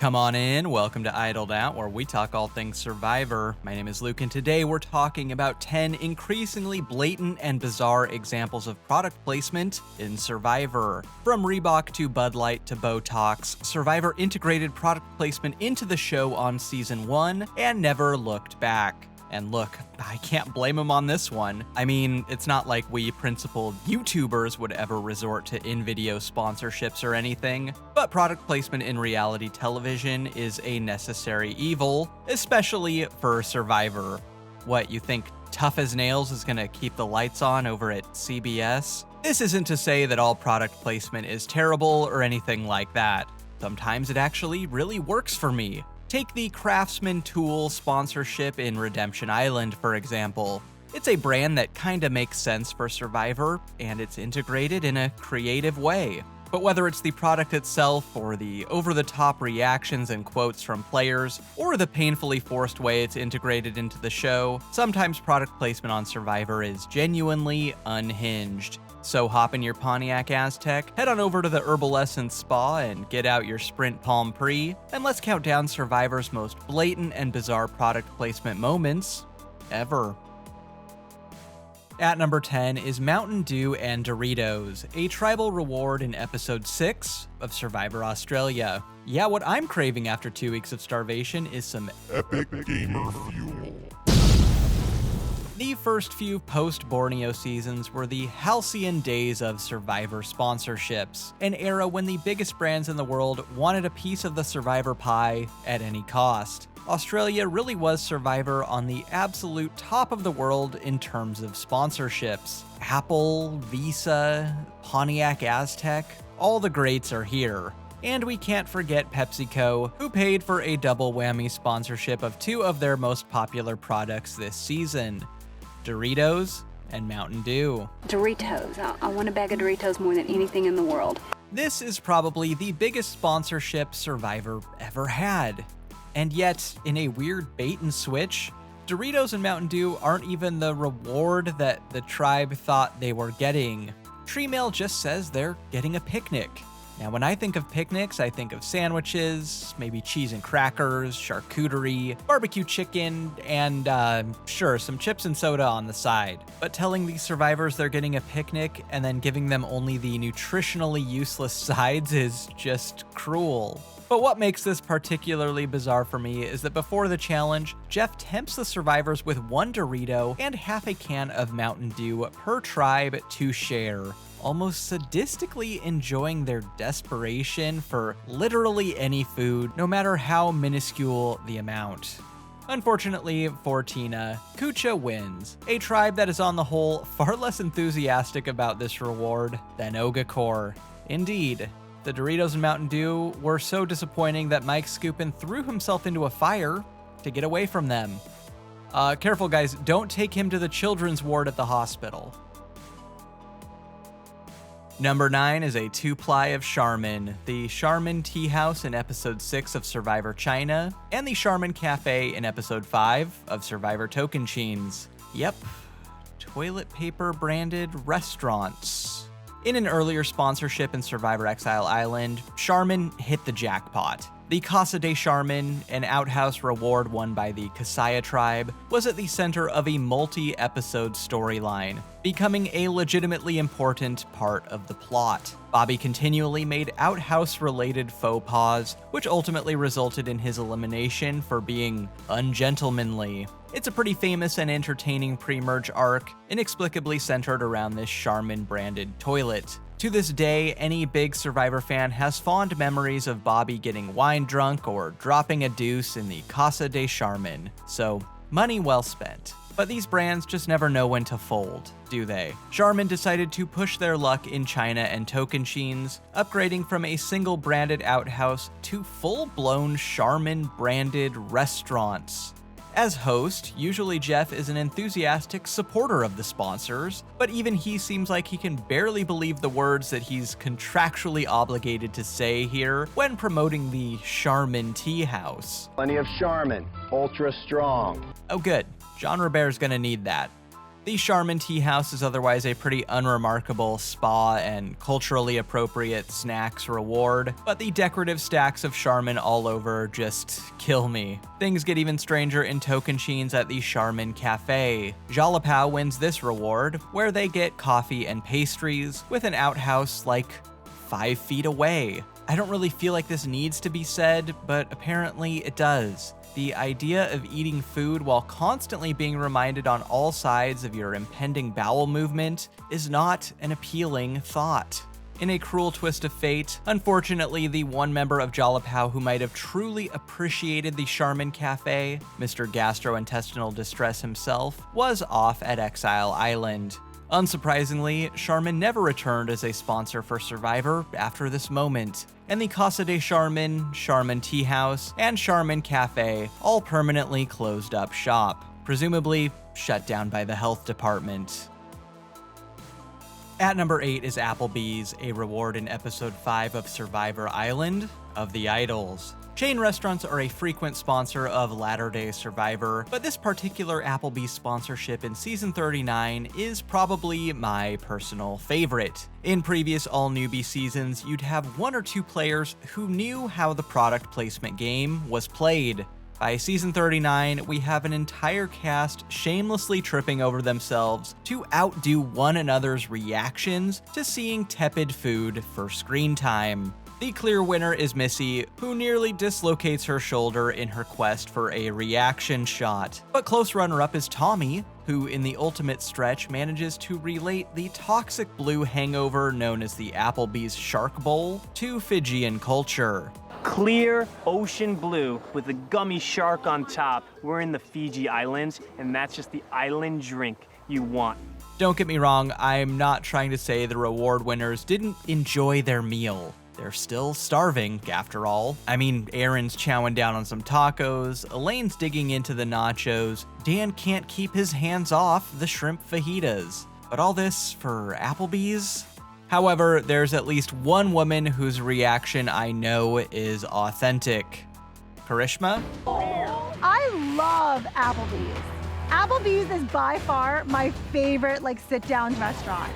Come on in, welcome to Idled Out, where we talk all things Survivor. My name is Luke, and today we're talking about 10 increasingly blatant and bizarre examples of product placement in Survivor. From Reebok to Bud Light to Botox, Survivor integrated product placement into the show on Season 1 and never looked back. And look, I can't blame them on this one. I mean, it's not like we principled YouTubers would ever resort to in-video sponsorships or anything, but product placement in reality television is a necessary evil, especially for Survivor. What, you think Tough as Nails is gonna keep the lights on over at CBS? This isn't to say that all product placement is terrible or anything like that. Sometimes it actually really works for me. Take the Craftsman Tool sponsorship in Redemption Island, for example. It's a brand that kinda makes sense for Survivor, and it's integrated in a creative way. But whether it's the product itself, or the over-the-top reactions and quotes from players, or the painfully forced way it's integrated into the show, sometimes product placement on Survivor is genuinely unhinged. So hop in your Pontiac Aztek, head on over to the Herbal Essence Spa and get out your Sprint Palm Pre, and let's count down Survivor's most blatant and bizarre product placement moments ever. At number 10 is Mountain Dew and Doritos, a tribal reward in episode 6 of Survivor Australia. Yeah, what I'm craving after 2 weeks of starvation is some epic gamer fuel. The first few post-Borneo seasons were the halcyon days of Survivor sponsorships, an era when the biggest brands in the world wanted a piece of the Survivor pie at any cost. Australia really was Survivor on the absolute top of the world in terms of sponsorships. Apple, Visa, Pontiac Aztek, all the greats are here. And we can't forget PepsiCo, who paid for a double whammy sponsorship of two of their most popular products this season: Doritos and Mountain Dew. Doritos. I want a bag of Doritos more than anything in the world. This is probably the biggest sponsorship Survivor ever had. And yet, in a weird bait and switch, Doritos and Mountain Dew aren't even the reward that the tribe thought they were getting. Treemail just says they're getting a picnic. Now, when I think of picnics, I think of sandwiches, maybe cheese and crackers, charcuterie, barbecue chicken, and sure, some chips and soda on the side. But telling these survivors they're getting a picnic and then giving them only the nutritionally useless sides is just cruel. But what makes this particularly bizarre for me is that before the challenge, Jeff tempts the survivors with one Dorito and half a can of Mountain Dew per tribe to share, almost sadistically enjoying their desperation for literally any food, no matter how minuscule the amount. Unfortunately for Tina, Kucha wins, a tribe that is on the whole far less enthusiastic about this reward than Ogakor. Indeed, the Doritos and Mountain Dew were so disappointing that Mike Scoopin threw himself into a fire to get away from them. Careful guys, don't take him to the children's ward at the hospital. Number 9 is a 2-ply of Charmin, the Charmin Tea House in episode 6 of Survivor China, and the Charmin Café in episode 5 of Survivor Tocantins. Yep, toilet paper branded restaurants. In an earlier sponsorship in Survivor Exile Island, Charmin hit the jackpot. The Casa de Charmin, an outhouse reward won by the Kasaya tribe, was at the center of a multi-episode storyline, becoming a legitimately important part of the plot. Bobby continually made outhouse-related faux pas, which ultimately resulted in his elimination for being ungentlemanly. It's a pretty famous and entertaining pre-merge arc, inexplicably centered around this Charmin-branded toilet. To this day, any big Survivor fan has fond memories of Bobby getting wine drunk or dropping a deuce in the Casa de Charmin, so money well spent. But these brands just never know when to fold, do they? Charmin decided to push their luck in China and Tocantins, upgrading from a single branded outhouse to full-blown Charmin-branded restaurants. As host, usually Jeff is an enthusiastic supporter of the sponsors, but even he seems like he can barely believe the words that he's contractually obligated to say here when promoting the Charmin Tea House. Plenty of Charmin, ultra strong. Oh good, Jean Robert's gonna need that. The Charmin Tea House is otherwise a pretty unremarkable spa and culturally appropriate snacks reward, but the decorative stacks of Charmin all over just kill me. Things get even stranger in Tocantins at the Charmin Café. Jalapao wins this reward, where they get coffee and pastries, with an outhouse like 5 feet away. I don't really feel like this needs to be said, but apparently it does. The idea of eating food while constantly being reminded on all sides of your impending bowel movement is not an appealing thought. In a cruel twist of fate, unfortunately, the one member of Jalapao who might have truly appreciated the Charmin Café, Mr. Gastrointestinal Distress himself, was off at Exile Island. Unsurprisingly, Charmin never returned as a sponsor for Survivor after this moment, and the Casa de Charmin, Charmin Tea House, and Charmin Café all permanently closed up shop, presumably shut down by the health department. At number 8 is Applebees, a reward in episode 5 of Survivor Island of the Idols. Chain restaurants are a frequent sponsor of latter-day Survivor, but this particular Applebee's sponsorship in season 39 is probably my personal favorite. In previous all-newbie seasons, you'd have 1 or 2 players who knew how the product placement game was played. By season 39, we have an entire cast shamelessly tripping over themselves to outdo one another's reactions to seeing tepid food for screen time. The clear winner is Missy, who nearly dislocates her shoulder in her quest for a reaction shot. But close runner-up is Tommy, who in the ultimate stretch manages to relate the toxic blue hangover known as the Applebee's Shark Bowl to Fijian culture. Clear ocean blue with a gummy shark on top. We're in the Fiji Islands, and that's just the island drink you want. Don't get me wrong, I'm not trying to say the reward winners didn't enjoy their meal. They're still starving, after all. I mean, Aaron's chowing down on some tacos, Elaine's digging into the nachos, Dan can't keep his hands off the shrimp fajitas. But all this for Applebee's? However, there's at least one woman whose reaction I know is authentic. Karishma? I love Applebee's. Applebee's is by far my favorite sit-down restaurant.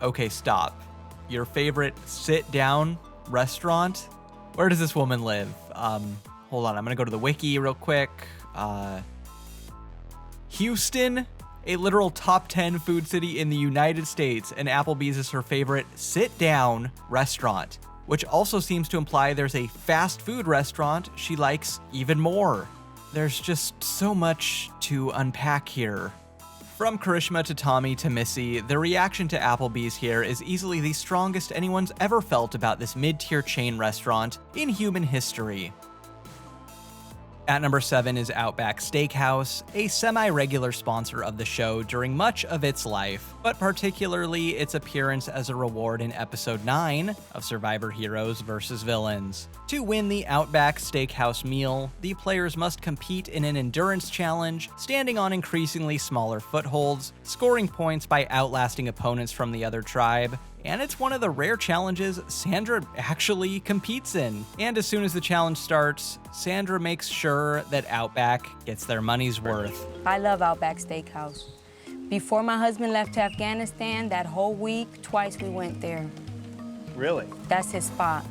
Okay, stop. Your favorite sit-down restaurant? Where does this woman live? Hold on, I'm gonna go to the wiki real quick. Houston, a literal top 10 food city in the United States, and Applebee's is her favorite sit-down restaurant, which also seems to imply there's a fast food restaurant she likes even more. There's just so much to unpack here. From Karishma to Tommy to Missy, the reaction to Applebee's here is easily the strongest anyone's ever felt about this mid-tier chain restaurant in human history. At number 7 is Outback Steakhouse, a semi-regular sponsor of the show during much of its life, but particularly its appearance as a reward in episode 9 of Survivor Heroes vs. Villains. To win the Outback Steakhouse meal, the players must compete in an endurance challenge, standing on increasingly smaller footholds, scoring points by outlasting opponents from the other tribe, and it's one of the rare challenges Sandra actually competes in. And as soon as the challenge starts, Sandra makes sure that Outback gets their money's worth. I love Outback Steakhouse. Before my husband left to Afghanistan, that whole week, twice we went there. Really? That's his spot.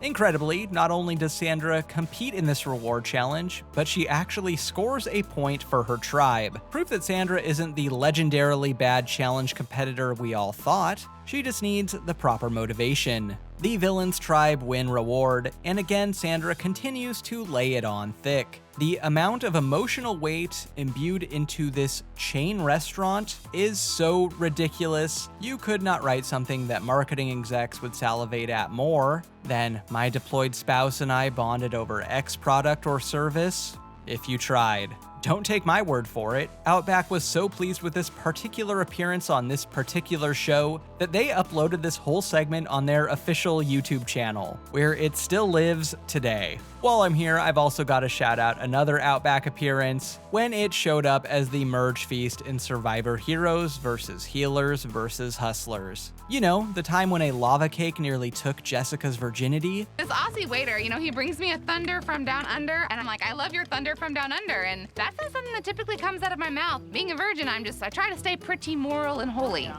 Incredibly, not only does Sandra compete in this reward challenge, but she actually scores a point for her tribe. Proof that Sandra isn't the legendarily bad challenge competitor we all thought. She just needs the proper motivation. The villain's tribe win reward, and again Sandra continues to lay it on thick. The amount of emotional weight imbued into this chain restaurant is so ridiculous, you could not write something that marketing execs would salivate at more than "my deployed spouse and I bonded over X product or service," if you tried. Don't take my word for it. Outback was so pleased with this particular appearance on this particular show that they uploaded this whole segment on their official YouTube channel, where it still lives today. While I'm here, I've also got to shout out another Outback appearance when it showed up as the merge feast in Survivor Heroes vs. Healers vs. Hustlers. You know, the time when a lava cake nearly took Jessica's virginity. This Aussie waiter, he brings me a thunder from down under, and I'm like, I love your thunder from down under, and that's That's not something that typically comes out of my mouth. Being a virgin, I try to stay pretty moral and holy.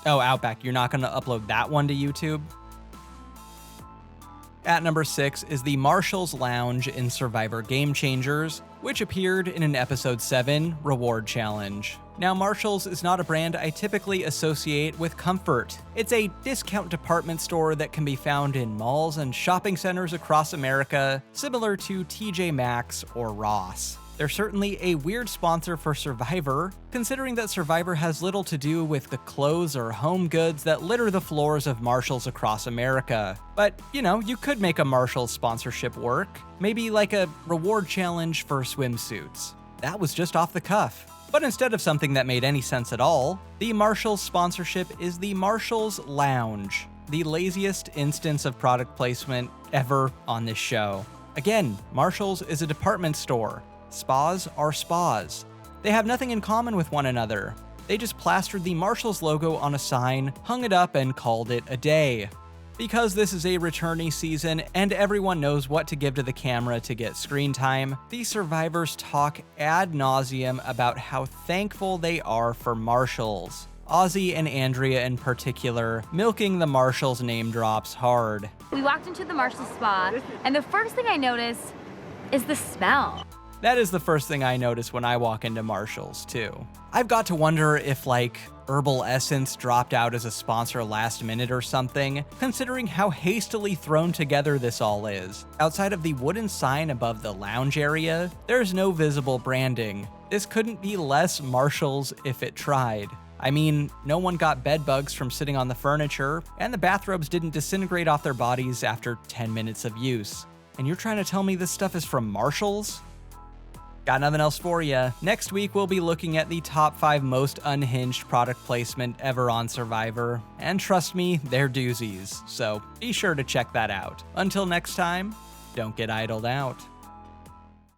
Oh, Outback, you're not going to upload that one to YouTube? At number 6 is the Marshall's Lounge in Survivor Game Changers, which appeared in an Episode 7 Reward Challenge. Now, Marshall's is not a brand I typically associate with comfort. It's a discount department store that can be found in malls and shopping centers across America, similar to TJ Maxx or Ross. They're certainly a weird sponsor for Survivor, considering that Survivor has little to do with the clothes or home goods that litter the floors of Marshalls across America. But, you could make a Marshalls sponsorship work. Maybe like a reward challenge for swimsuits. That was just off the cuff. But instead of something that made any sense at all, the Marshalls sponsorship is the Marshalls Lounge, the laziest instance of product placement ever on this show. Again, Marshalls is a department store. Spas are spas. They have nothing in common with one another. They just plastered the Marshalls logo on a sign, hung it up, and called it a day. Because this is a returnee season and everyone knows what to give to the camera to get screen time, the survivors talk ad nauseum about how thankful they are for Marshalls. Ozzy and Andrea in particular, milking the Marshalls name drops hard. We walked into the Marshalls spa, and the first thing I noticed is the smell. That is the first thing I notice when I walk into Marshalls, too. I've got to wonder if, Herbal Essence dropped out as a sponsor last minute or something, considering how hastily thrown together this all is. Outside of the wooden sign above the lounge area, there's no visible branding. This couldn't be less Marshalls if it tried. I mean, no one got bed bugs from sitting on the furniture, and the bathrobes didn't disintegrate off their bodies after 10 minutes of use. And you're trying to tell me this stuff is from Marshalls? Got nothing else for you. Next week, we'll be looking at the top 5 most unhinged product placement ever on Survivor. And trust me, they're doozies, so be sure to check that out. Until next time, don't get idled out.